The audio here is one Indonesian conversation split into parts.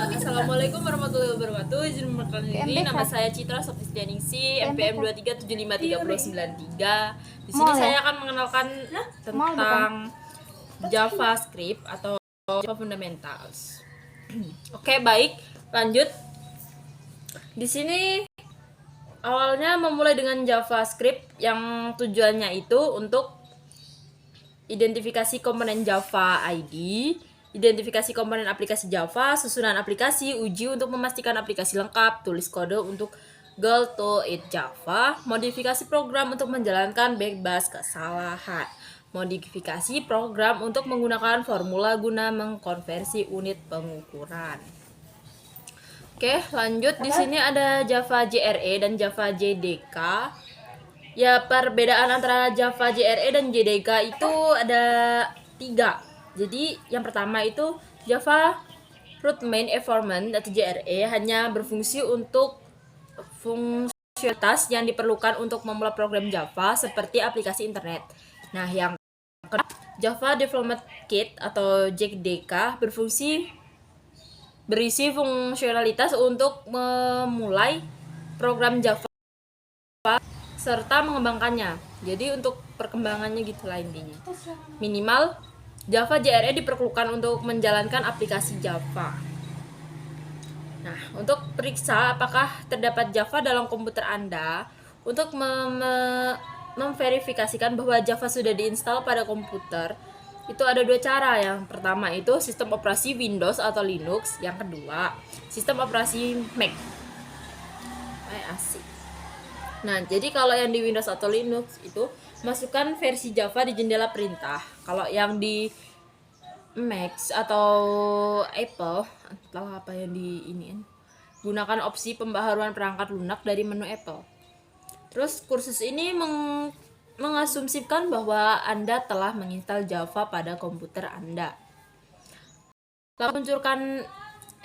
Assalamualaikum warahmatullahi wabarakatuh. Izin memperkenalkan diri, nama saya Citra Softianingsi, NPM 2375393. Di sini saya akan mengenalkan tentang JavaScript atau Java Fundamentals. Oke, baik, lanjut. Di sini awalnya memulai dengan JavaScript yang tujuannya itu untuk identifikasi komponen Java ID, identifikasi komponen aplikasi Java, susunan aplikasi, uji untuk memastikan aplikasi lengkap, tulis kode untuk Goal to It Java, modifikasi program untuk menjalankan bebas kesalahan, modifikasi program untuk menggunakan formula guna mengkonversi unit pengukuran. Oke, lanjut. Di sini ada Java JRE dan Java JDK. Ya, perbedaan antara Java JRE dan JDK itu ada 3. Jadi yang pertama itu Java Root Main Environment atau JRE hanya berfungsi untuk fungsionalitas yang diperlukan untuk memulai program Java seperti aplikasi internet. Nah, yang kedua Java Development Kit atau JDK berisi fungsionalitas untuk memulai program Java serta mengembangkannya. Jadi untuk perkembangannya gitulah intinya. Minimal Java JRE diperlukan untuk menjalankan aplikasi Java. Nah, untuk periksa apakah terdapat Java dalam komputer Anda, untuk memverifikasikan bahwa Java sudah diinstal pada komputer, itu ada 2 cara. Yang pertama itu sistem operasi Windows atau Linux, yang kedua sistem operasi Mac. Asik. Nah, jadi kalau yang di Windows atau Linux itu masukkan versi Java di jendela perintah. Kalau yang di Mac atau Apple, entah apa yang di iniin, gunakan opsi pembaharuan perangkat lunak dari menu Apple. Terus kursus ini mengasumsikan bahwa Anda telah menginstal Java pada komputer Anda. Lalu luncurkan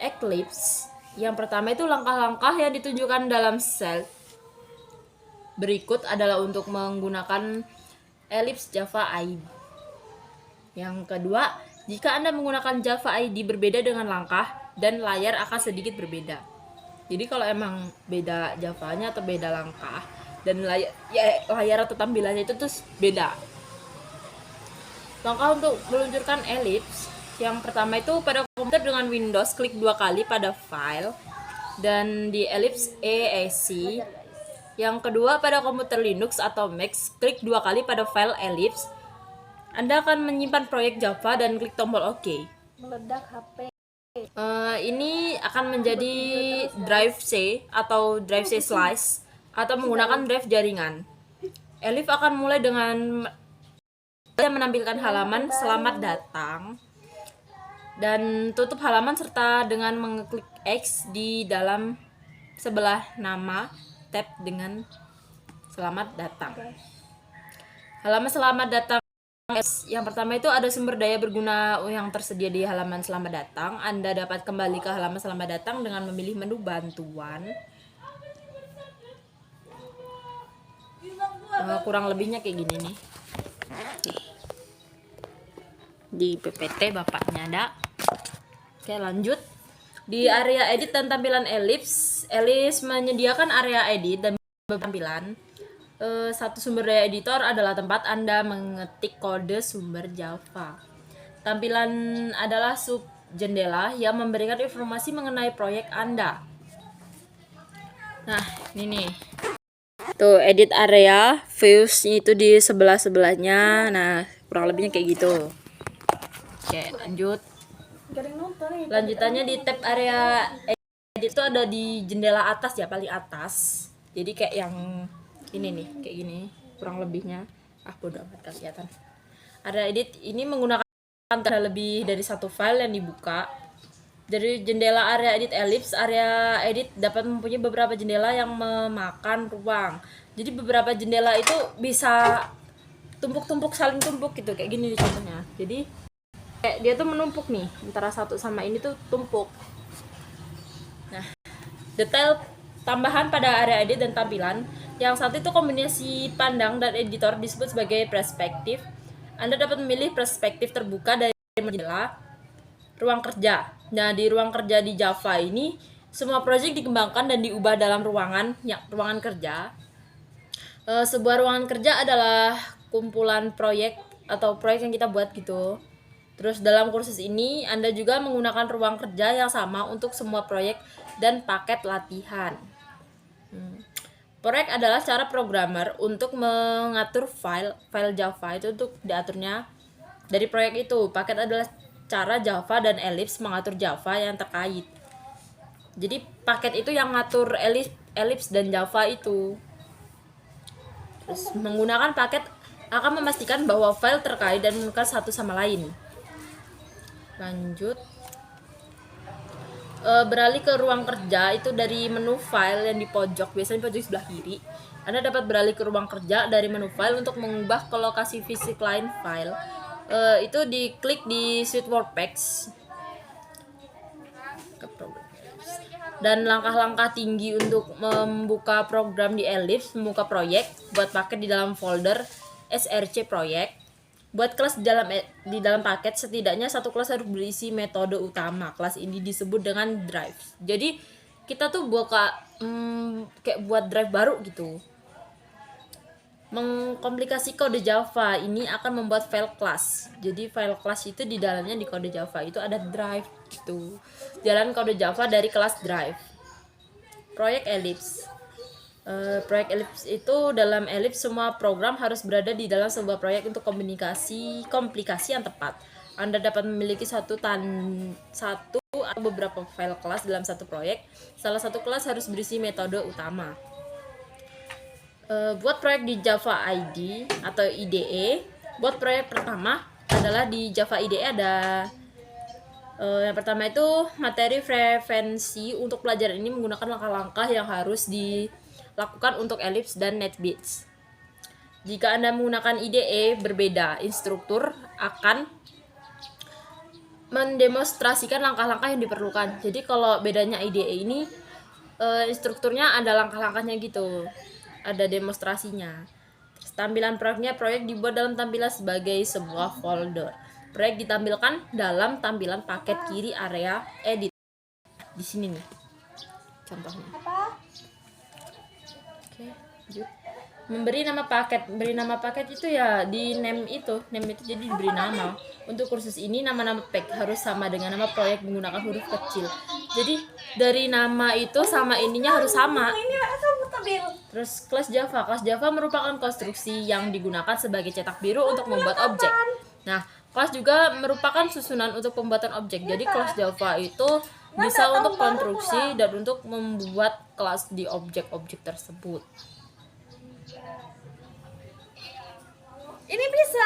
Eclipse. Yang pertama itu langkah-langkah yang ditunjukkan dalam slide berikut adalah untuk menggunakan Eclipse Java ID. Yang kedua, jika Anda menggunakan Java ID berbeda dengan langkah dan layar akan sedikit berbeda. Jadi kalau emang beda Javanya atau beda langkah dan layar atau tampilannya itu terus beda. Langkah untuk meluncurkan Eclipse. Yang pertama itu pada komputer dengan Windows, klik 2 kali pada File dan di Eclipse EAC. Yang kedua, pada komputer Linux atau Mac, klik 2 kali pada file Eclipse. Anda akan menyimpan proyek Java dan klik tombol OK. Meledak HP. Ini akan menjadi drive C atau drive C slice atau menggunakan drive jaringan. Eclipse akan mulai dengan menampilkan halaman selamat datang dan tutup halaman serta dengan mengklik X di dalam sebelah nama tab dengan selamat datang. Halaman selamat datang yang pertama itu ada sumber daya berguna yang tersedia di halaman selamat datang. Anda dapat kembali ke halaman selamat datang dengan memilih menu bantuan. Kurang lebihnya kayak gini nih. Di PPT bapaknya ada. Oke, lanjut. Di area edit dan tampilan Eclipse menyediakan area edit dan tampilan. Satu sumber daya editor adalah tempat Anda mengetik kode sumber Java. Tampilan adalah sub jendela yang memberikan informasi mengenai proyek Anda. Nah, ini nih. Tuh, edit area, views itu di sebelah-sebelahnya. Nah, kurang lebihnya kayak gitu. Oke, lanjut. Lanjutannya di tab area edit itu ada di jendela atas ya, paling atas. Jadi kayak yang ini nih, kayak gini kurang lebihnya. Bodo amat kelihatan. Area edit ini menggunakan lebih dari satu file yang dibuka. Dari jendela area edit Eclipse, area edit dapat mempunyai beberapa jendela yang memakan ruang. Jadi beberapa jendela itu bisa tumpuk-tumpuk, saling tumpuk gitu, kayak gini nih contohnya. Jadi kayak dia tuh menumpuk nih, antara satu sama ini tuh tumpuk. Nah, detail tambahan pada area edit dan tampilan. Yang satu itu kombinasi pandang dan editor disebut sebagai perspektif. Anda dapat memilih perspektif terbuka dari jendela, ruang kerja. Nah, di ruang kerja di Java ini semua proyek dikembangkan dan diubah dalam ruangan kerja. Sebuah ruangan kerja adalah kumpulan proyek atau proyek yang kita buat gitu. Terus dalam kursus ini Anda juga menggunakan ruang kerja yang sama untuk semua proyek dan paket latihan. Proyek adalah cara programmer untuk mengatur file Java itu untuk diaturnya dari proyek itu. Paket adalah cara Java dan Ellipse mengatur Java yang terkait. Jadi paket itu yang ngatur Ellipse dan Java itu. Terus menggunakan paket akan memastikan bahwa file terkait dan menukar satu sama lain. Lanjut. Beralih ke ruang kerja itu dari menu file yang di pojok, biasanya di pojok sebelah kiri. Anda dapat beralih ke ruang kerja dari menu file untuk mengubah ke lokasi fisik lain file. Itu diklik di Suite Workpacks. Dan langkah-langkah tinggi untuk membuka program di Ellipse, membuka proyek, buat paket di dalam folder src proyek. Buat kelas di dalam paket, setidaknya satu kelas harus berisi metode utama. Kelas ini disebut dengan drive. Jadi kita tuh kayak buat drive baru gitu. Mengkomplikasi kode Java ini akan membuat file class. Jadi file class itu di dalamnya di kode Java itu ada drive gitu. Jalan kode Java dari kelas drive. Proyek Ellipse. Proyek Ellipse itu dalam Ellipse semua program harus berada di dalam sebuah proyek untuk komplikasi yang tepat. Anda dapat memiliki satu atau beberapa file kelas dalam satu proyek. Salah satu kelas harus berisi metode utama. Buat proyek di Java IDE atau IDE, buat proyek pertama adalah di Java IDE ada yang pertama itu materi frekuensi. Untuk pelajaran ini menggunakan langkah-langkah yang harus dilakukan untuk Ellipse dan NetBeans. Jika Anda menggunakan IDE berbeda, instruktur akan mendemonstrasikan langkah-langkah yang diperlukan. Jadi kalau bedanya IDE ini, instrukturnya ada langkah-langkahnya gitu, ada demonstrasinya. Terus tampilan proyek dibuat dalam tampilan sebagai sebuah folder. Proyek ditampilkan dalam tampilan paket kiri area edit. Di sini nih contohnya. Oke, lanjut. Memberi nama paket itu ya di name itu jadi diberi nama. Untuk kursus ini nama-nama paket harus sama dengan nama proyek menggunakan huruf kecil. Jadi dari nama itu sama ininya harus sama. Terus kelas Java merupakan konstruksi yang digunakan sebagai cetak biru untuk membuat objek. Nah, kelas juga merupakan susunan untuk pembuatan objek. Jadi kelas Java itu bisa untuk konstruksi dan untuk membuat kelas di objek-objek tersebut. Ini bisa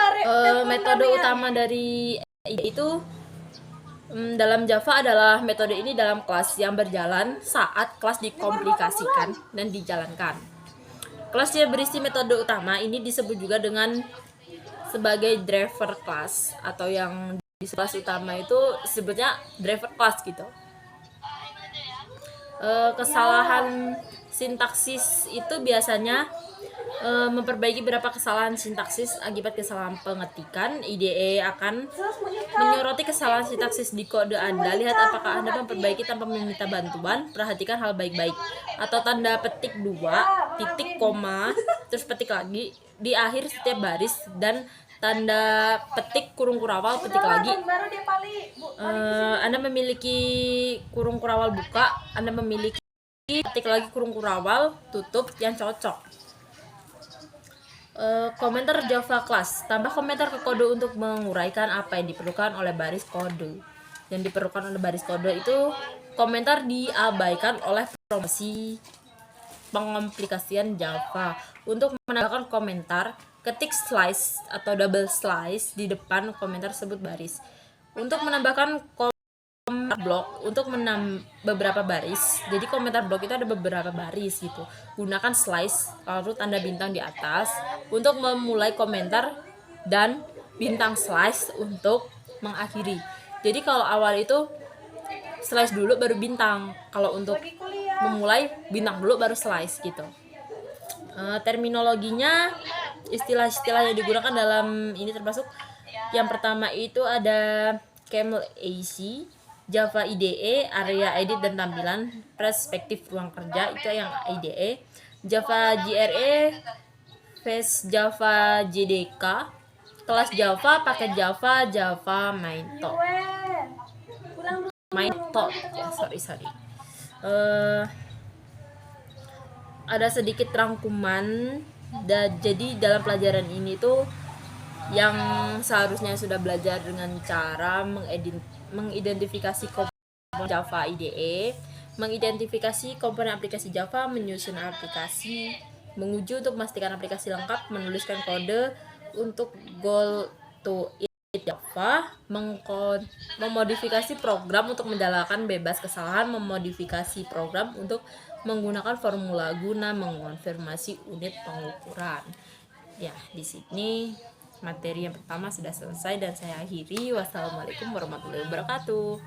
metode utama dari itu dalam Java adalah metode ini dalam kelas yang berjalan saat kelas dikomplikasikan dan dijalankan. Kelas yang berisi metode utama ini disebut juga dengan sebagai driver class, atau yang di kelas utama itu sebutnya driver class gitu. Kesalahan sintaksis itu biasanya memperbaiki beberapa kesalahan sintaksis akibat kesalahan pengetikan. IDE akan menyoroti kesalahan sintaksis di kode Anda. Lihat apakah Anda memperbaiki tanpa meminta bantuan. Perhatikan hal baik-baik. Atau tanda petik 2, titik, koma, terus petik lagi di akhir setiap baris, dan tanda petik kurung kurawal petik lagi. Anda memiliki kurung kurawal buka, Anda memiliki petik lagi kurung kurawal tutup yang cocok. Komentar Java class. Tambah komentar ke kode untuk menguraikan apa yang diperlukan oleh baris kode. Yang diperlukan oleh baris kode itu komentar diabaikan oleh promosi pengomplikasian Java. Untuk menambahkan komentar, ketik slice atau double slice di depan komentar sebut baris. Untuk menambahkan blok untuk beberapa baris. Jadi komentar blok itu ada beberapa baris gitu. Gunakan slice lalu tanda bintang di atas untuk memulai komentar dan bintang slice untuk mengakhiri. Jadi kalau awal itu slice dulu baru bintang. Kalau untuk memulai bintang dulu baru slice gitu. Terminologinya, istilah-istilah yang digunakan dalam ini termasuk yang pertama itu ada camel AC. Java IDE, area edit dan tampilan, perspektif ruang kerja itu yang IDE. Java JRE, Face Java JDK, kelas Java, paket Java, Java Maintot ya, sorry. Ada sedikit rangkuman. Jadi dalam pelajaran ini tuh yang seharusnya sudah belajar dengan cara mengidentifikasi komponen Java IDE, mengidentifikasi komponen aplikasi Java, menyusun aplikasi, menguji untuk memastikan aplikasi lengkap, menuliskan kode untuk goal to it Java, memodifikasi program untuk menjalankan bebas kesalahan, memodifikasi program untuk menggunakan formula guna mengonfirmasi unit pengukuran. Ya, di sini materi yang pertama sudah selesai dan saya akhiri. Wassalamualaikum warahmatullahi wabarakatuh.